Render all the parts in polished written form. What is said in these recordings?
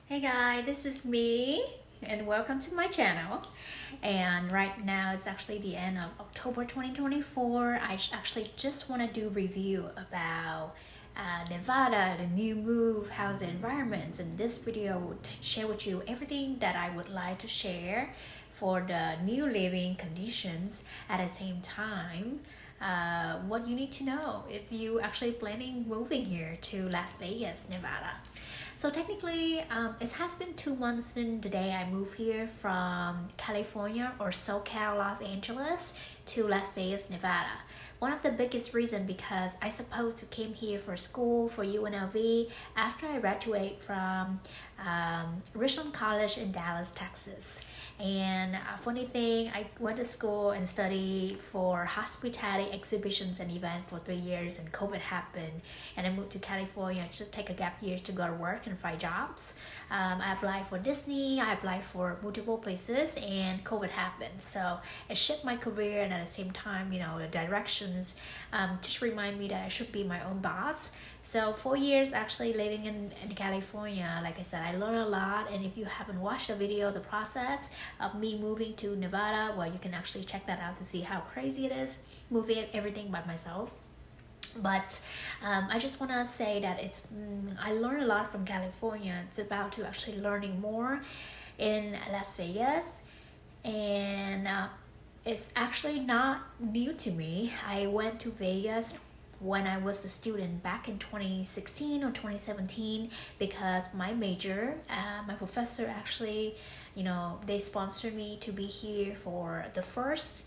Hey guys, this is me and welcome to my channel. And right now it's actually the end of October 2024. I actually just want to do review about Nevada, the new move, how's the environment. In this video, will share with you everything that I would like to share for the new living conditions. At the same time, what you need to know if you actually planning moving here to Las Vegas, Nevada. So technically, it has been 2 months since the day I moved here from California or SoCal, Los Angeles to Las Vegas, Nevada. One of the biggest reasons because I supposed to came here for school for UNLV after I graduate from Richland College in Dallas, Texas. And funny thing, I went to school and studied for hospitality exhibitions and events for 3 years, and COVID happened, and I moved to California to take a gap year to go to work and find jobs. I applied for Disney, I applied for multiple places, and COVID happened. So it shaped my career, and at the same time, the directions just remind me that I should be my own boss. So 4 years actually living in California, like I said, I learned a lot. And if you haven't watched the video, the process of me moving to Nevada, well, you can actually check that out to see how crazy it is, moving everything by myself. But I just want to say that I learned a lot from California. It's about to actually learning more in Las Vegas. And it's actually not new to me. I went to Vegas when I was a student back in 2016 or 2017 because my major, my professor actually, they sponsored me to be here for the first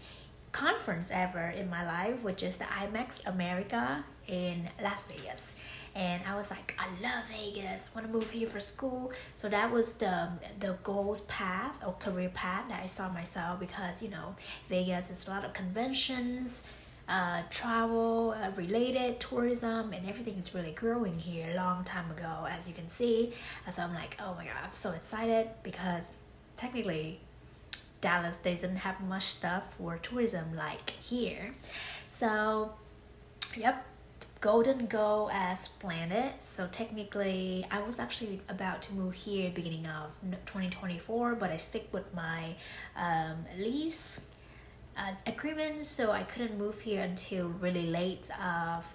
conference ever in my life, which is the IMAX America in Las Vegas. And I was like, I love Vegas, I want to move here for school. So that was the goals path or career path that I saw myself because Vegas is a lot of conventions, travel related tourism, and everything is really growing here a long time ago, as you can see. So I'm like, oh my god, I'm so excited because technically Dallas doesn't have much stuff for tourism like here. So yep, golden go as planned it. So technically I was actually about to move here beginning of 2024, but I stick with my lease agreement, so I couldn't move here until really late of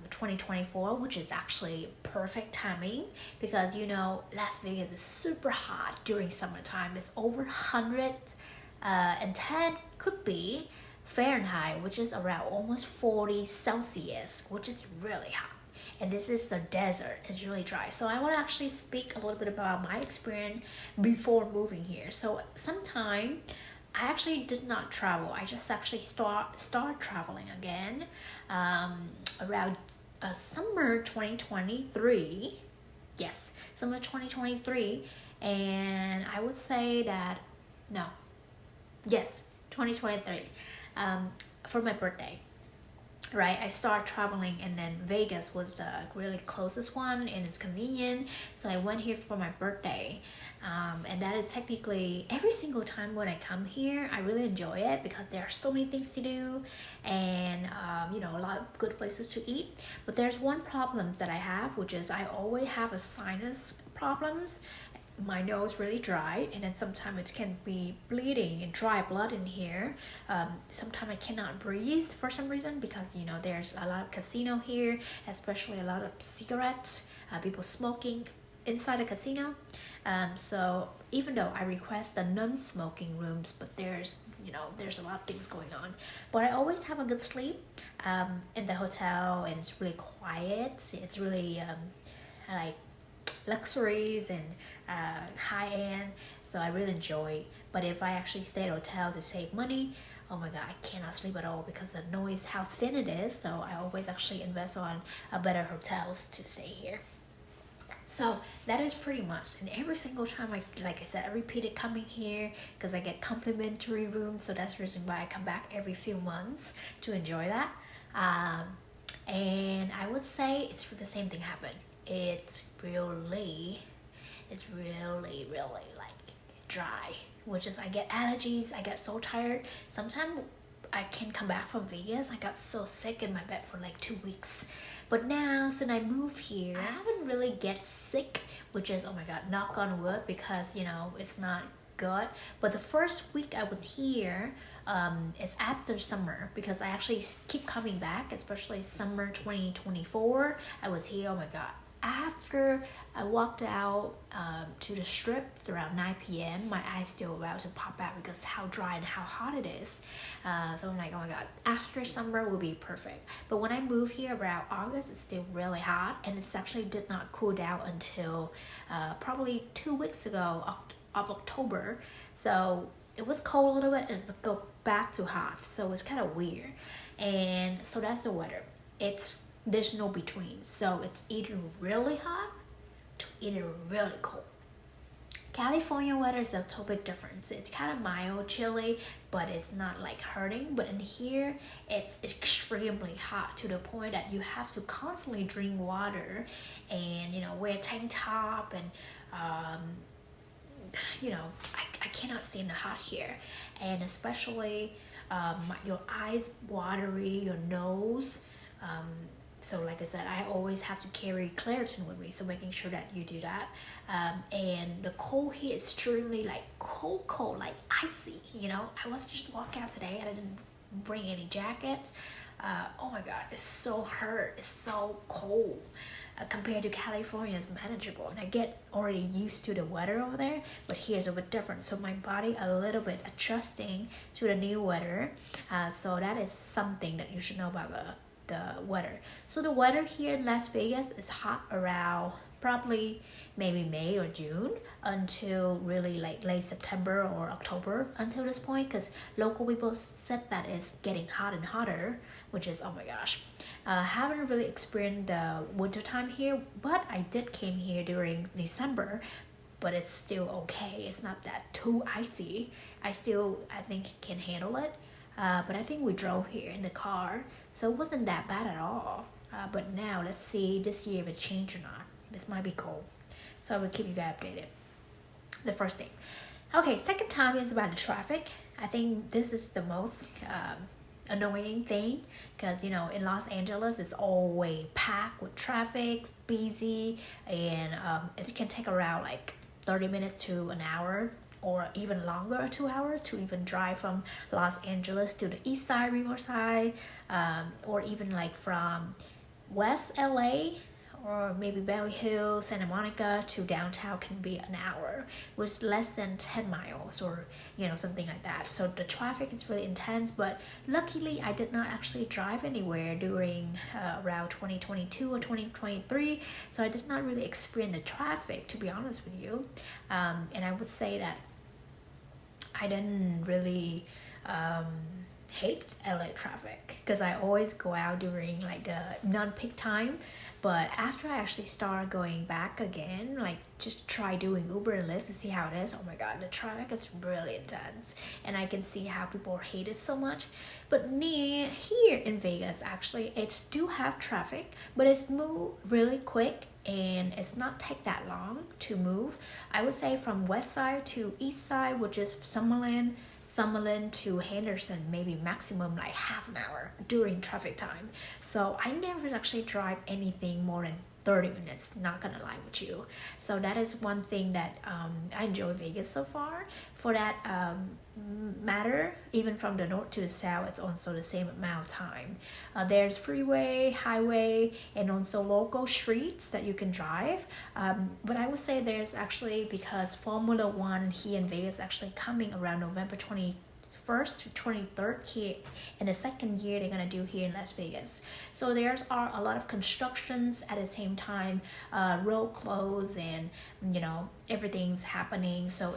2024, which is actually perfect timing because Las Vegas is super hot during summertime. It's over 110 could be Fahrenheit, which is around almost 40 Celsius, which is really hot. And this is the desert, it's really dry. So I want to actually speak a little bit about my experience before moving here. So sometime I actually did not travel. I just actually start traveling again around summer 2023. Yes, summer 2023. And I would say that, no, yes, 2023 for my birthday. Right, I started traveling, and then Vegas was the really closest one, and it's convenient. So I went here for my birthday, and that is technically every single time when I come here, I really enjoy it because there are so many things to do, and a lot of good places to eat. But there's one problem that I have, which is I always have a sinus problems. My nose really dry, and then sometimes it can be bleeding and dry blood in here. Sometimes I cannot breathe for some reason because there's a lot of casino here, especially a lot of cigarettes, people smoking inside the casino. So even though I request the non-smoking rooms, but there's a lot of things going on. But I always have a good sleep in the hotel, and it's really quiet. It's really like luxuries and high end, so I really enjoy it. But if I actually stay at a hotel to save money, oh my god, I cannot sleep at all because the noise, how thin it is. So I always actually invest on better hotels to stay here. So that is pretty much, and every single time like I said, I repeated coming here because I get complimentary rooms. So that's the reason why I come back every few months to enjoy that. And I would say it's the same thing happened. It's really like dry, which is I get allergies, I get so tired. Sometimes I can't come back from Vegas. I got so sick in my bed for like 2 weeks. But now, since I moved here, I haven't really get sick, which is, oh my god, knock on wood, because it's not good. But the first week I was here, it's after summer, because I actually keep coming back, especially summer 2024. I was here, oh my god. After I walked out to the strip, it's around 9 p.m. My eyes still about to pop out because how dry and how hot it is. So I'm like, oh my god, after summer will be perfect. But when I moved here around August, it's still really hot, and it's actually did not cool down until probably 2 weeks ago of October. So it was cold a little bit and it go back to hot. So it's kind of weird. And so that's the weather. There's no between. So it's either really hot to either really cold. California weather is a total bit different. It's kind of mild, chilly, but it's not like hurting. But in here, it's extremely hot to the point that you have to constantly drink water and wear a tank top and I cannot stand the hot here, and especially your eyes watery, your nose. So like I said, I always have to carry Claritin with me, so making sure that you do that. And the cold here is extremely like cold, like icy. I was just walking out today and I didn't bring any jackets. Oh my god, it's so hot, it's so cold. Compared to California, is manageable, and I get already used to the weather over there, but here's a bit different, so my body a little bit adjusting to the new weather. So that is something that you should know about the weather. So the weather here in Las Vegas is hot around probably maybe May or June until really like late September or October until this point, because local people said that it's getting hot and hotter, which is, oh my gosh. Haven't really experienced the winter time here, but I did came here during December, but it's still okay. It's not that too icy. I think can handle it. But I think we drove here in the car, so it wasn't that bad at all. But now let's see this year if it changed or not. This might be cold, so I will keep you guys updated. The first thing. Okay, second time is about the traffic. I think this is the most annoying thing, because in Los Angeles it's always packed with traffic, busy, and it can take around like 30 minutes to an hour or even longer, 2 hours to even drive from Los Angeles to the east side, Riverside, or even like from West LA or maybe Beverly Hills, Santa Monica to downtown can be an hour, with less than 10 miles or something like that. So the traffic is really intense, but luckily I did not actually drive anywhere during around 2022 or 2023, so I did not really experience the traffic, to be honest with you. And I would say that I didn't really hate LA traffic, because I always go out during like the non-peak time. But after I actually start going back again, like just try doing Uber and Lyft to see how it is, oh my god, the traffic is really intense, and I can see how people hate it so much. But near here in Vegas, actually it's do have traffic, but it's move really quick, and it's not take that long to move. I would say from west side to east side, which is Summerlin to Henderson, maybe maximum like half an hour during traffic time. So I never actually drive anything more than 30 minutes, not gonna lie with you. So that is one thing that I enjoy Vegas so far. For that matter, even from the north to the south, it's also the same amount of time. There's freeway, highway, and also local streets that you can drive. But I would say there's actually, because Formula One here in Vegas actually coming around November 21st to 23rd here, and the second year they're gonna do here in Las Vegas. So there are a lot of constructions at the same time, road closed, and everything's happening. So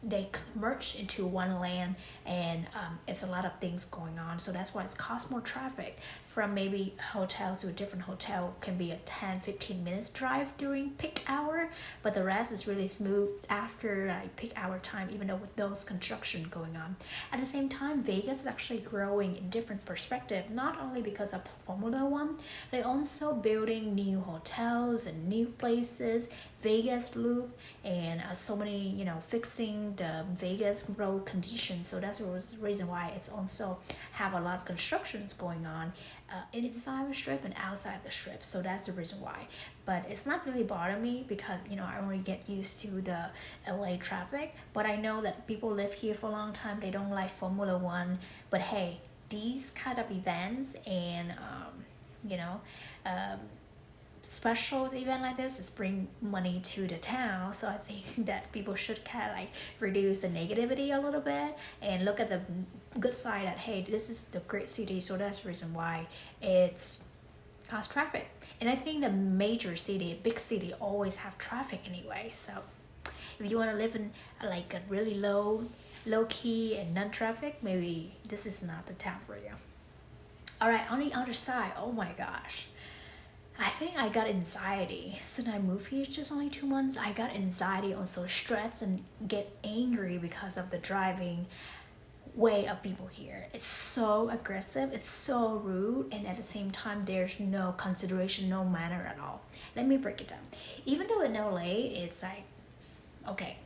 they merge into one land, and it's a lot of things going on, so that's why it's cost more traffic. from maybe hotel to a different hotel can be a 10-15 minutes drive during peak hour, but the rest is really smooth after peak hour time, even though with those construction going on. At the same time, Vegas is actually growing in different perspective, not only because of Formula One, they also building new hotels and new places, Vegas Loop, and so many, fixing the Vegas road conditions. So that's the reason why it's also have a lot of constructions going on inside the strip and outside the strip. So that's the reason why. But it's not really bothering me because I already get used to the LA traffic. But I know that people live here for a long time, they don't like Formula One. But hey, these kind of events and special event like this is bring money to the town. So I think that people should kind of like reduce the negativity a little bit and look at the good side that hey, this is the great city, so that's the reason why it's has traffic. And I think the major city, big city, always have traffic anyway. So if you want to live in like a really low key and non-traffic, maybe this is not the town for you. All right, on the other side, oh my gosh, I think I got anxiety since I moved here just only 2 months. I got anxiety, also stress, and get angry because of the driving way of people here. It's so aggressive, it's so rude, and at the same time there's no consideration, no manner at all. Let me break it down. Even though in LA it's like okay,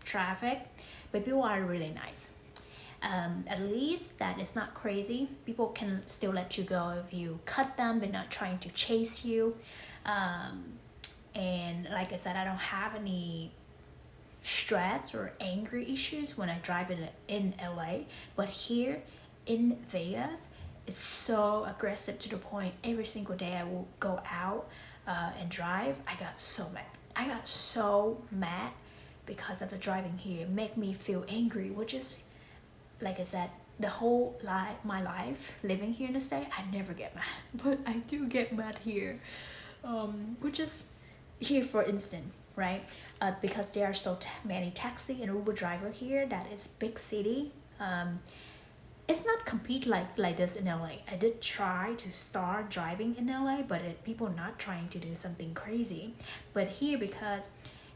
traffic, but people are really nice. At least that it's not crazy. People can still let you go if you cut them. They're not trying to chase you. And like I said, I don't have any stress or angry issues when I drive in LA. But here in Vegas, it's so aggressive to the point every single day I will go out and drive. I got so mad because of the driving here. It make me feel angry, which is, like I said, the whole my life living here in the state, I never get mad, but I do get mad here, which is here for instance, right? Because there are so many taxi and Uber driver here that it's big city. It's not compete like this in LA. I did try to start driving in LA, but people not trying to do something crazy. But here, because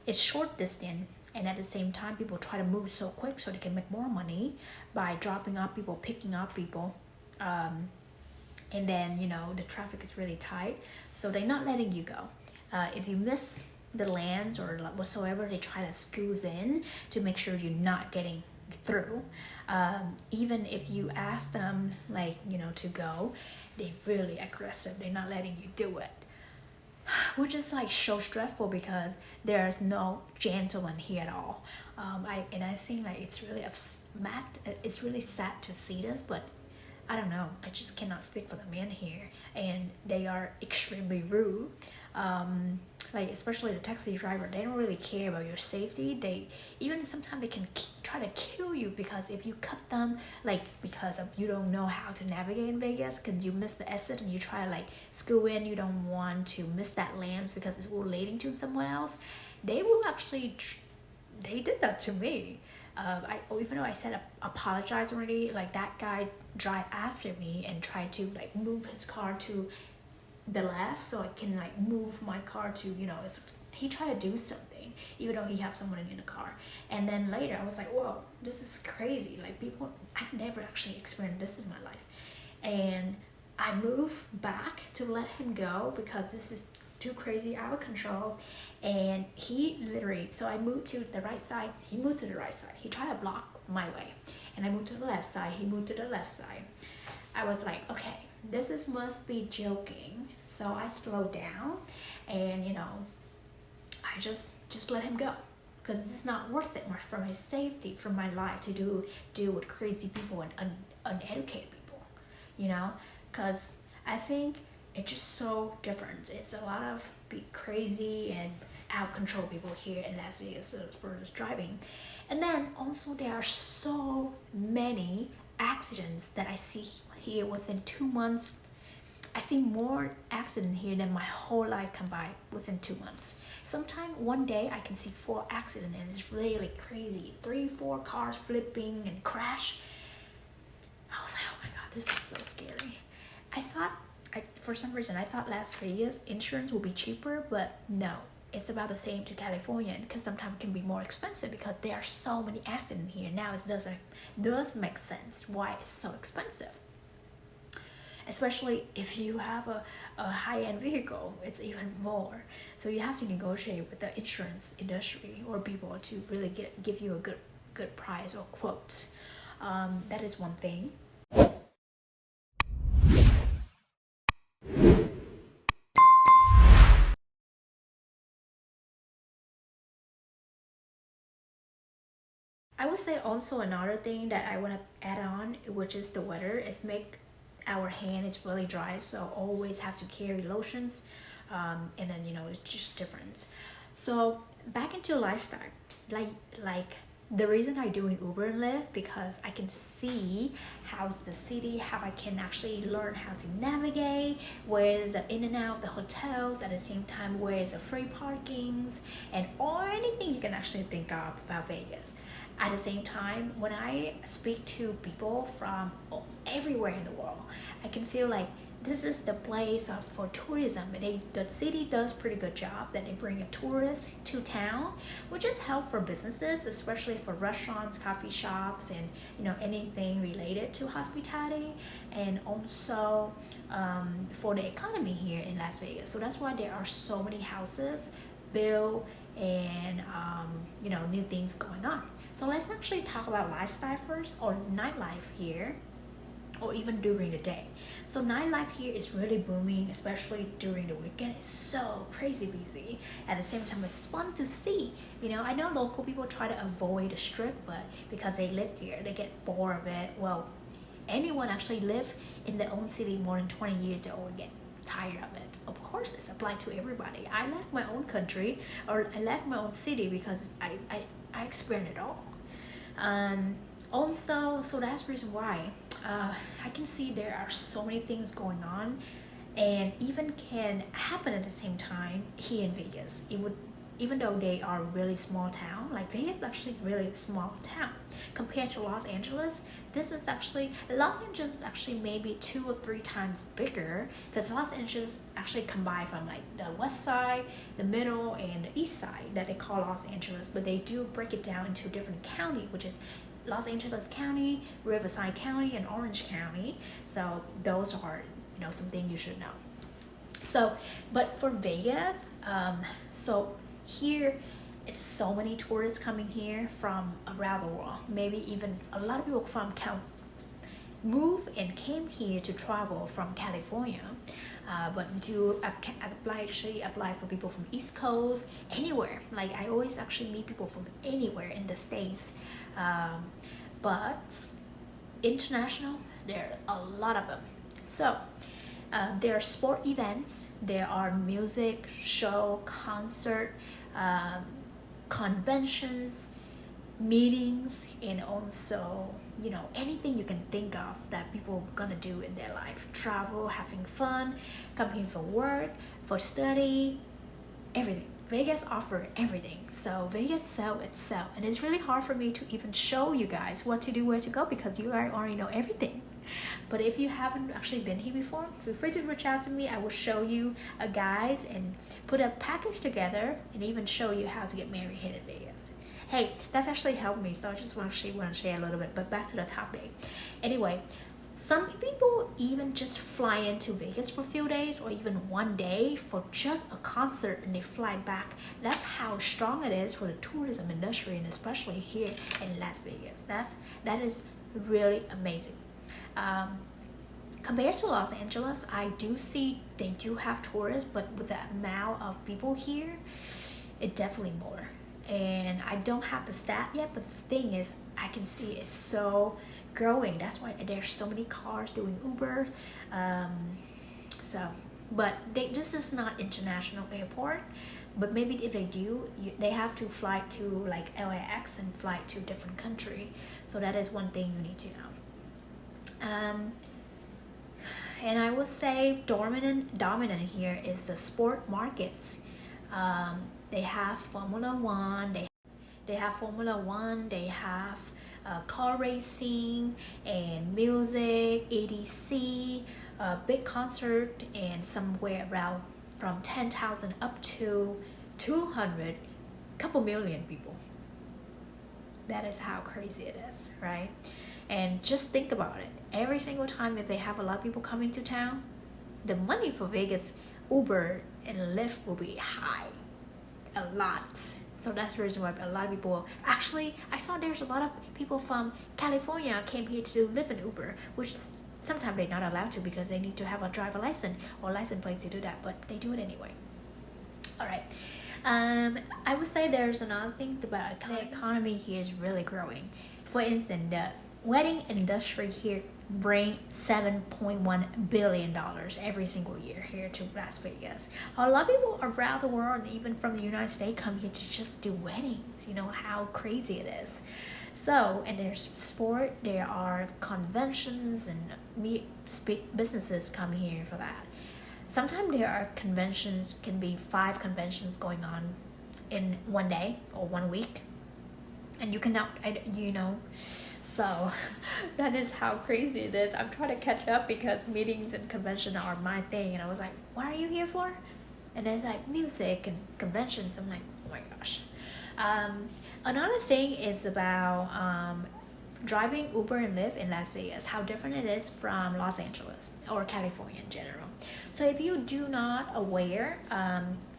it's short distance, and at the same time people try to move so quick so they can make more money by dropping off people, picking up people, and then the traffic is really tight, so they're not letting you go. If you miss the lanes or whatsoever, they try to squeeze in to make sure you're not getting through. Even if you ask them to go, they're really aggressive, they're not letting you do it, which is like so stressful because there's no gentleman here at all. I think like it's really sad to see this, but I don't know, I just cannot speak for the men here, and they are extremely rude. Like especially the taxi driver, they don't really care about your safety. They even sometimes they can try to kill you because if you cut them, like because of you don't know how to navigate in Vegas, because you miss the exit and you try to like scoot in, you don't want to miss that lanes because it's relating to someone else. They will actually, they did that to me. Even though I said apologize already, like that guy drive after me and tried to like move his car to the left so I can like move my car to he tried to do something even though he have someone in the car. And then later I was like, whoa, this is crazy. Like people, I never actually experienced this in my life, and I moved back to let him go because this is too crazy, out of control. And he literally, so I moved to the right side, he moved to the right side, he tried to block my way, and I moved to the left side, he moved to the left side. I was like, okay, this must be joking. So I slowed down and I just let him go because it's not worth it for my safety, for my life to deal with crazy people and uneducated people, because I think it's just so different. It's a lot of crazy and out of control people here in Las Vegas for driving. And then also there are so many accidents that I see here within 2 months. I see more accidents here than my whole life combined within 2 months. Sometimes one day I can see 4 accidents and it's really crazy. 3-4 cars flipping and crash. I was like, oh my god, this is so scary. I thought for some reason I thought Las Vegas insurance would be cheaper, but no, it's about the same to California, because sometimes it can be more expensive because there are so many accidents here. Now it does make sense why it's so expensive, especially if you have a high-end vehicle. It's even more, so you have to negotiate with the insurance industry or people to really give you a good price or quote. That is one thing. I would say also another thing that I want to add on, which is the weather, is make our hand is really dry, so always have to carry lotions, and then it's just different. So back into lifestyle, like the reason I doing Uber and Lyft, because I can see how's the city, how I can actually learn how to navigate, where's the in and out of the hotels, at the same time where's the free parkings, and or anything you can actually think of about Vegas. At the same time, when I speak to people from everywhere in the world, I can feel like this is the place for tourism. The city does pretty good job that they bring a tourist to town, which is help for businesses, especially for restaurants, coffee shops, and anything related to hospitality, and also for the economy here in Las Vegas. So that's why there are so many houses built and new things going on. So let's actually talk about lifestyle first, or nightlife here, or even during the day. So nightlife here is really booming, especially during the weekend. It's so crazy busy. At the same time, it's fun to see. I know local people try to avoid the strip, but because they live here, they get bored of it. Well, anyone actually live in their own city more than 20 years, they all get tired of it. Of course, it's applied to everybody. I left my own country, or I left my own city, because I experienced it all. Also, so that's the reason why I can see there are so many things going on, and even can happen at the same time here in Vegas. Even though they are really small town, like Vegas is actually really small town compared to Los Angeles. Los Angeles is actually maybe 2 or 3 times bigger, because Los Angeles actually combined from like the west side, the middle, and the east side that they call Los Angeles, but they do break it down into different county, which is Los Angeles County, Riverside County, and Orange County. So those are something you should know. So, but for Vegas, so here it's so many tourists coming here from around the world. Maybe even a lot of people from moved and came here to travel from California, but do apply for people from East Coast, anywhere. Like I always actually meet people from anywhere in the States, but international, there are a lot of them. So there are sport events, there are music, show, concert, conventions, meetings, and also anything you can think of that people are gonna do in their life. Travel, having fun, coming for work, for study, everything. Vegas offer everything. So Vegas sell itself, and it's really hard for me to even show you guys what to do, where to go, because you guys already know everything. But if you haven't actually been here before, feel free to reach out to me. I will show you a guide and put a package together, and even show you how to get married here in Vegas. Hey, that's actually helped me, so I just want to share a little bit. But back to the topic. Anyway, some people even just fly into Vegas for a few days, or even one day for just a concert, and they fly back. That's how strong it is for the tourism industry, and especially here in Las Vegas. That is really amazing. Compared to Los Angeles, I do see they do have tourists, but with the amount of people here, it's definitely more. And I don't have the stat yet, but the thing is, I can see it's so growing. That's why there's so many cars doing Uber. But this is not international airport. But maybe if they do, they have to fly to like LAX and fly to different country. So that is one thing you need to know. And I would say dominant here is the sport markets. They have Formula One. They have Formula One. They have car racing and music, EDC, a big concert and somewhere around from 10,000 up to 200, couple million people. That is how crazy it is, right? And just think about it. Every single time if they have a lot of people coming to town, the money for Vegas, Uber and Lyft will be high. A lot. So that's the reason why a lot of people, actually, I saw there's a lot of people from California came here to live in Uber, which sometimes they're not allowed to because they need to have a driver license or license plate to do that, but they do it anyway. All right. I would say there's another thing about the economy here is really growing. For instance, the wedding industry here bring $7.1 billion every single year here to Las Vegas. A lot of people around the world and even from the United States come here to just do weddings. You know how crazy it is. So, and there's sport, there are conventions and businesses come here for that. Sometimes there are conventions, can be 5 conventions going on in one day or 1 week. And you cannot, so that is how crazy it is. I'm trying to catch up because meetings and conventions are my thing. And I was like, what are you here for? And it's like music and conventions. I'm like, oh my gosh. Another thing is about driving Uber and Lyft in Las Vegas, how different it is from Los Angeles or California in general. So if you do not aware,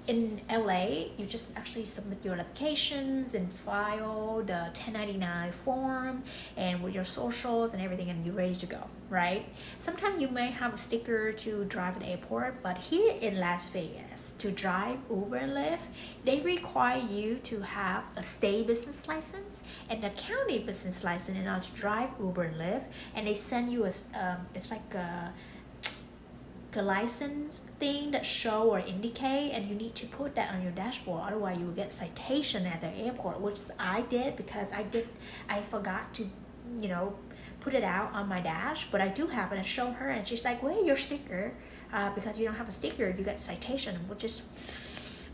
in LA, you just actually submit your applications and file the 1099 form and with your socials and everything, and you're ready to go, right? Sometimes you may have a sticker to drive an airport, but here in Las Vegas, to drive Uber and Lyft, they require you to have a state business license and a county business license in order to drive Uber and Lyft, and they send you it's like a license thing that show or indicate, and you need to put that on your dashboard, otherwise you will get citation at the airport, which I did because I forgot to put it out on my dash, but I do have it. I showed her and she's like, where's your sticker? Because you don't have a sticker, you get citation, which is,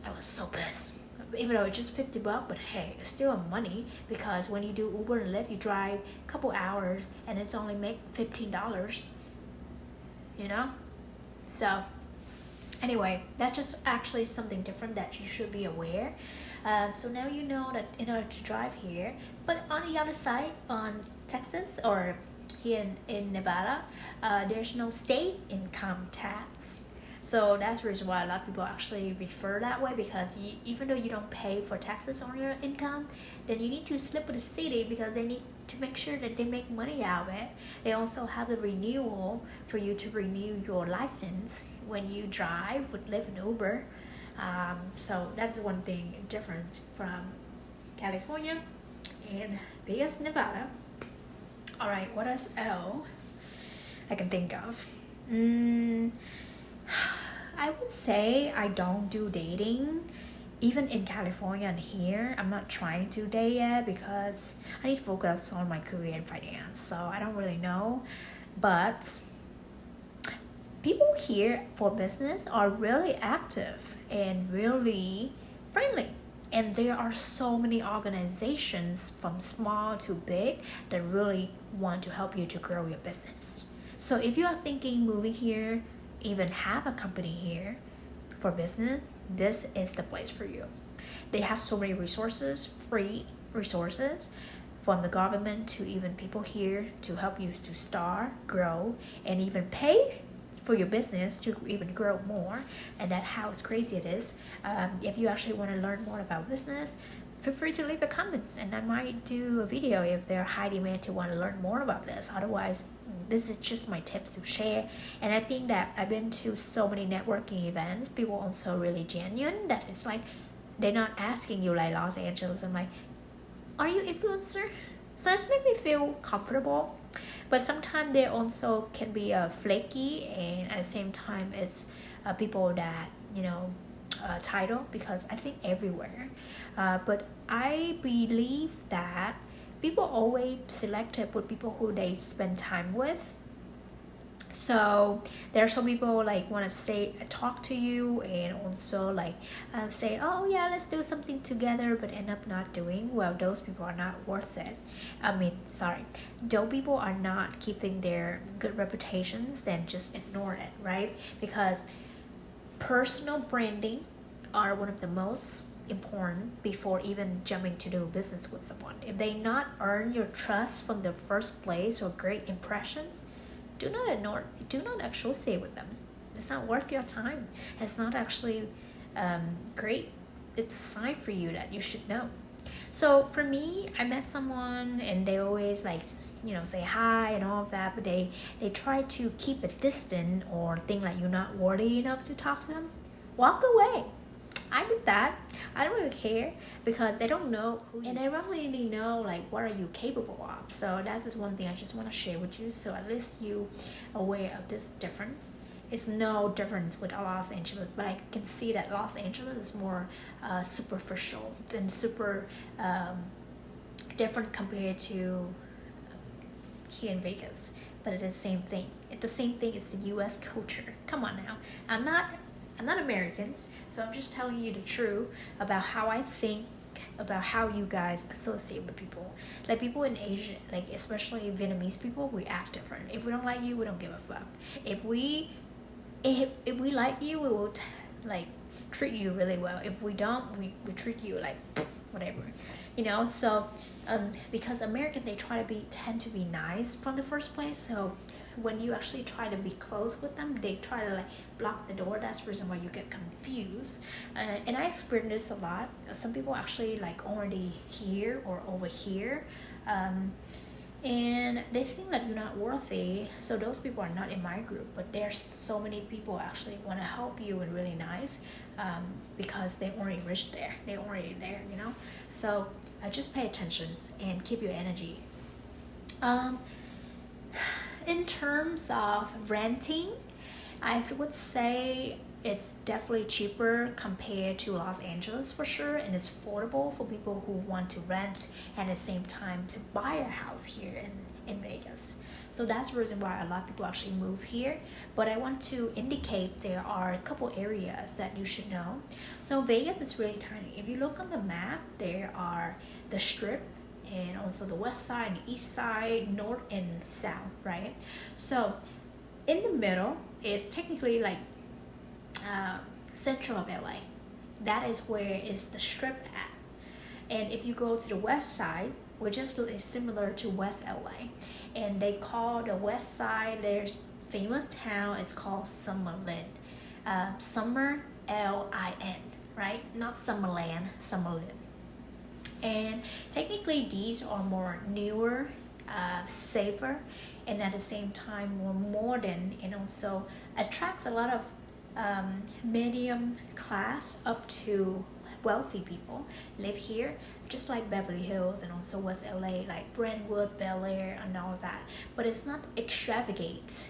I was so pissed. Even though it's just $50, but hey, it's still money, because when you do Uber and Lyft, you drive a couple hours and it's only make $15, So anyway, that's just actually something different that you should be aware. So now you know that in order to drive here, but on the other side, on Texas or here in Nevada, there's no state income tax. So that's the reason why a lot of people actually refer that way, because even though you don't pay for taxes on your income, then you need to slip with the city because they need to make sure that they make money out of it. They also have the renewal for you to renew your license when you drive with Lyft and Uber. So that's one thing different from California and Vegas, Nevada. All right, what else I can think of? I would say I don't do dating. Even in California and here, I'm not trying to date yet because I need to focus on my career and finance. So I don't really know. But people here for business are really active and really friendly. And there are so many organizations from small to big that really want to help you to grow your business. So if you are thinking moving here, even have a company here for business, this is the place for you. They have so many resources, free resources from the government to even people here to help you to start, grow, and even pay for your business to even grow more. And that's how crazy it is. If you actually want to learn more about business, feel free to leave a comment and I might do a video if they're high demand to want to learn more about this. Otherwise, this is just my tips to share. And I think that I've been to so many networking events, people also really genuine, that it's like they're not asking you like Los Angeles. I'm like, are you influencer? So it's made me feel comfortable. But sometimes they also can be flaky, and at the same time it's people that title, because I think everywhere, but I believe that people always selected with people who they spend time with. So there are some people like want to say talk to you and also like say, oh yeah, let's do something together, but end up not doing. Well, those people are not worth it. I mean, sorry, those people are not keeping their good reputations. Then just ignore it, right? Because personal branding are one of the most important before even jumping to do business with someone. If they not earn your trust from the first place or great impressions, do not ignore, do not actually stay with them. It's not worth your time. It's not actually great. It's a sign for you that you should know. So for me, I met someone and they always like, say hi and all of that, but they try to keep a distance or think like you're not worthy enough to talk to them. Walk away. I did that. I don't really care because they don't know who and they don't really know like what are you capable of. So that is one thing I just want to share with you. So at least you aware of this difference. It's no difference with Los Angeles, but I can see that Los Angeles is more superficial and super different compared to here in Vegas. But it's the same thing. It's the same thing. It's the U.S. culture. Come on now. I'm not Americans, so I'm just telling you the truth about how I think about how you guys associate with people. Like people in Asia, like especially Vietnamese people, we act different. If we don't like you, we don't give a fuck. If we like you, we will like treat you really well. If we don't, we treat you like whatever, So because American, they tend to be nice from the first place. So when you actually try to be close with them, they try to like block the door. That's the reason why you get confused. And I experienced this a lot. Some people actually like already here or over here, and they think that you're not worthy. So those people are not in my group. But there's so many people actually want to help you and really nice, because they already reached there. They're already there, So just pay attention and keep your energy. In terms of renting, I would say it's definitely cheaper compared to Los Angeles for sure, and it's affordable for people who want to rent and at the same time to buy a house here in Vegas. So that's the reason why a lot of people actually move here. But I want to indicate there are a couple areas that you should know. So Vegas is really tiny. If you look on the map, there are the Strip, and also the west side and east side, north and south, right? So in the middle, it's technically like central of LA. That is where is the Strip at. And if you go to the west side, which is similar to West LA, and they call the west side, there's famous town, it's called Summerlin. Summer, L-I-N, right? Not Summerland, Summerlin. And technically these are more newer, safer, and at the same time more modern, and also attracts a lot of medium class up to wealthy people live here, just like Beverly Hills and also West LA, like Brentwood, Bel Air, and all that. But it's not extravagant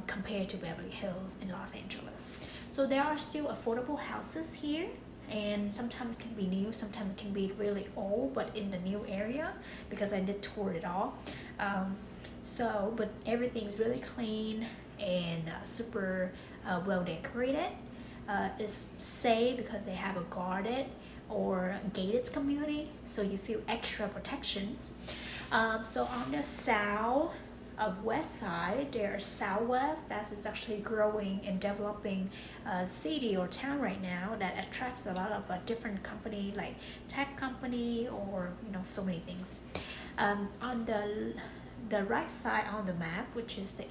compared to Beverly Hills in Los Angeles. So there are still affordable houses here, and sometimes it can be new, sometimes it can be really old, but in the new area, because I did tour it all. But everything's really clean and super well decorated. It's safe because they have a guarded or gated community, so you feel extra protections. So on the south of west side, there's Southwest. That is actually growing and developing city or town right now that attracts a lot of different company, like tech company or so many things. On the right side on the map, which is the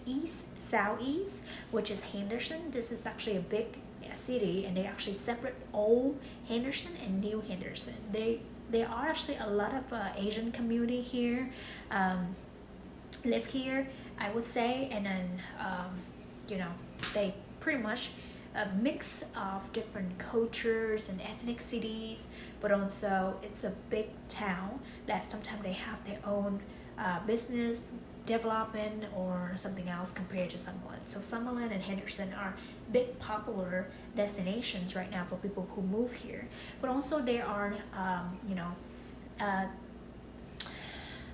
southeast, which is Henderson. This is actually a big city, and they actually separate old Henderson and new Henderson. There are actually a lot of Asian community here. Live here, I would say, and then they pretty much a mix of different cultures and ethnicities, but also it's a big town that sometimes they have their own business development or something else compared to Summerlin. So Summerlin and Henderson are big popular destinations right now for people who move here, but also there are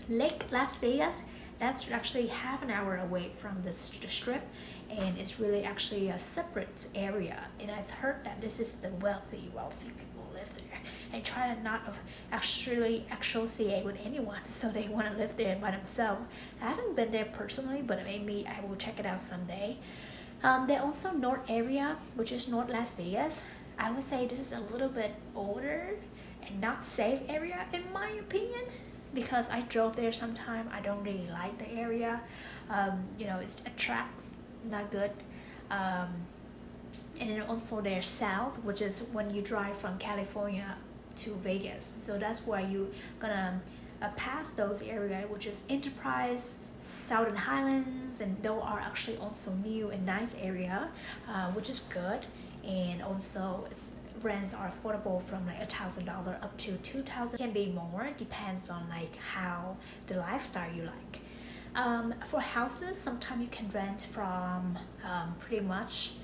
Lake Las Vegas. That's actually half an hour away from the strip, and it's really actually a separate area. And I've heard that this is the wealthy people live there. And try to not actually associate with anyone, so they want to live there by themselves. I haven't been there personally, but maybe I will check it out someday. There also North area, which is North Las Vegas. I would say this is a little bit older and not safe area in my opinion, because I drove there sometime. I don't really like the area. It attracts, not good. And then also there's south, which is when you drive from California to Vegas. So that's why you gonna pass those areas, which is Enterprise, Southern Highlands, and those are actually also new and nice area, which is good. And also its rents are affordable from like $1,000 up to $2,000. Can be more, depends on like how the lifestyle you like. For houses, sometimes you can rent from pretty much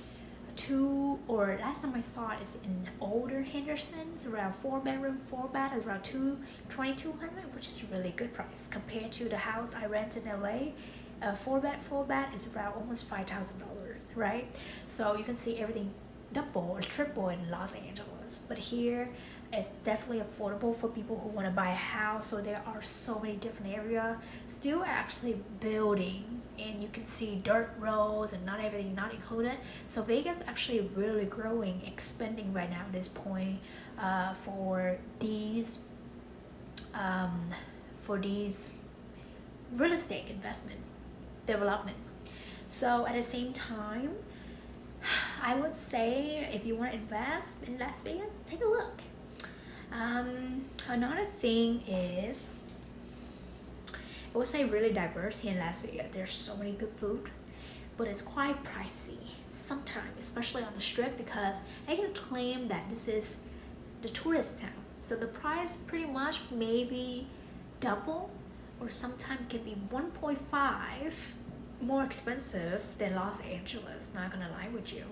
or last time I saw it is in older Henderson. It's around 4-bedroom, 4-bath, is around $2,200, which is a really good price compared to the house I rent in LA. 4-bath is around almost $5,000, right? So you can see everything double or triple in Los Angeles, but here it's definitely affordable for people who want to buy a house. So there are so many different areas still actually building, and you can see dirt roads and not everything not included. So Vegas actually really growing, expanding right now at this point for these real estate investment development. So at the same time, I would say if you want to invest in Las Vegas, take a look. Another thing is, I would say really diverse here in Las Vegas. There's so many good food, but it's quite pricey sometimes, especially on the strip, because I can claim that this is the tourist town. So the price pretty much maybe double, or sometimes can be 1.5 more expensive than Los Angeles, not gonna lie with you.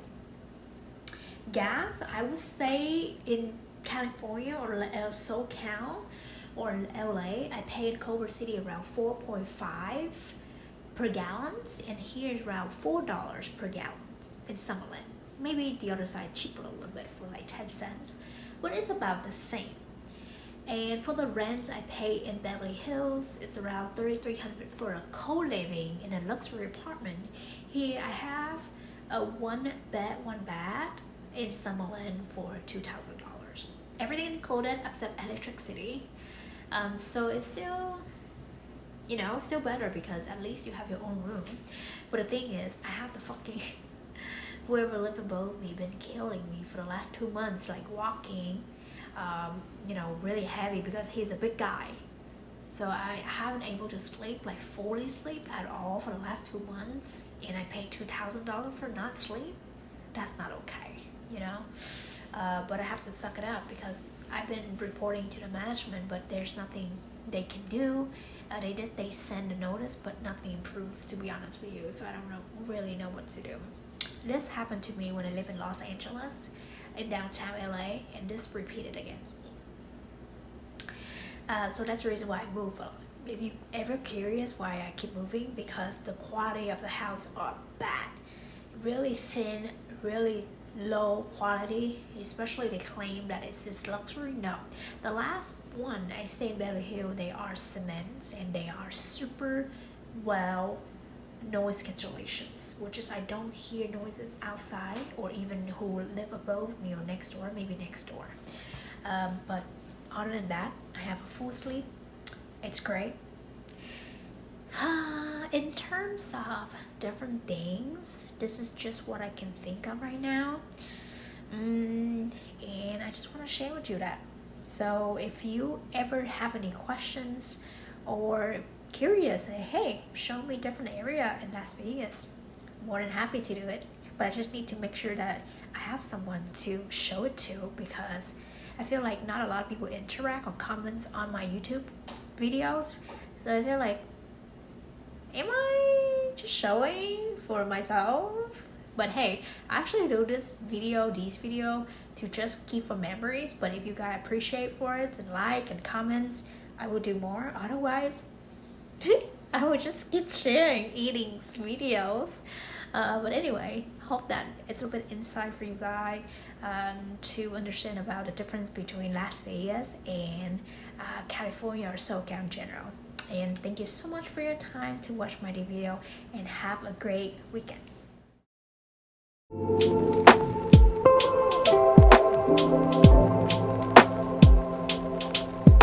Gas, I would say in California or SoCal or in LA, I pay in Culver City around 4.5 per gallon, and here is around $4 per gallon in Summerlin. Maybe the other side cheaper a little bit for like 10 cents, but it's about the same. And for the rents I pay in Beverly Hills, it's around $3,300 for a co-living in a luxury apartment. Here I have a 1-bed, 1-bath in Summerlin for $2,000. Everything included except electricity. So it's still, still better because at least you have your own room. But the thing is, I have the fucking whoever live above me been killing me for the last 2 months, like walking. Really heavy because he's a big guy. So I haven't able to sleep, like fully sleep at all for the last 2 months, and I paid $2,000 for not sleep. That's not okay, but I have to suck it up because I've been reporting to the management, but there's nothing they can do. They send a notice, but nothing improved, to be honest with you. So I don't really know what to do. This happened to me when I live in Los Angeles, in downtown LA, and this repeated again. So that's the reason why I move. If you ever curious why I keep moving, because the quality of the house are bad, really thin, really low quality. Especially they claim that it's this luxury. No, the last one I stayed in Beverly Hills, they are cements and they are super well noise cancellations, which is I don't hear noises outside or even who live above me or next door, maybe next door. But other than that, I have a full sleep. It's great. In terms of different things, this is just what I can think of right now. And I just want to share with you that. So if you ever have any questions or curious, hey, show me different area in Las Vegas, more than happy to do it. But I just need to make sure that I have someone to show it to, because I feel like not a lot of people interact or comment on my YouTube videos. So I feel like, am I just showing for myself? But hey, I actually do these video to just keep for memories. But if you guys appreciate for it and like and comments, I will do more. Otherwise, I would just keep sharing eating videos. But anyway, hope that it's a bit insight for you guys to understand about the difference between Las Vegas and California or SoCal in general. And thank you so much for your time to watch my video, and have a great weekend.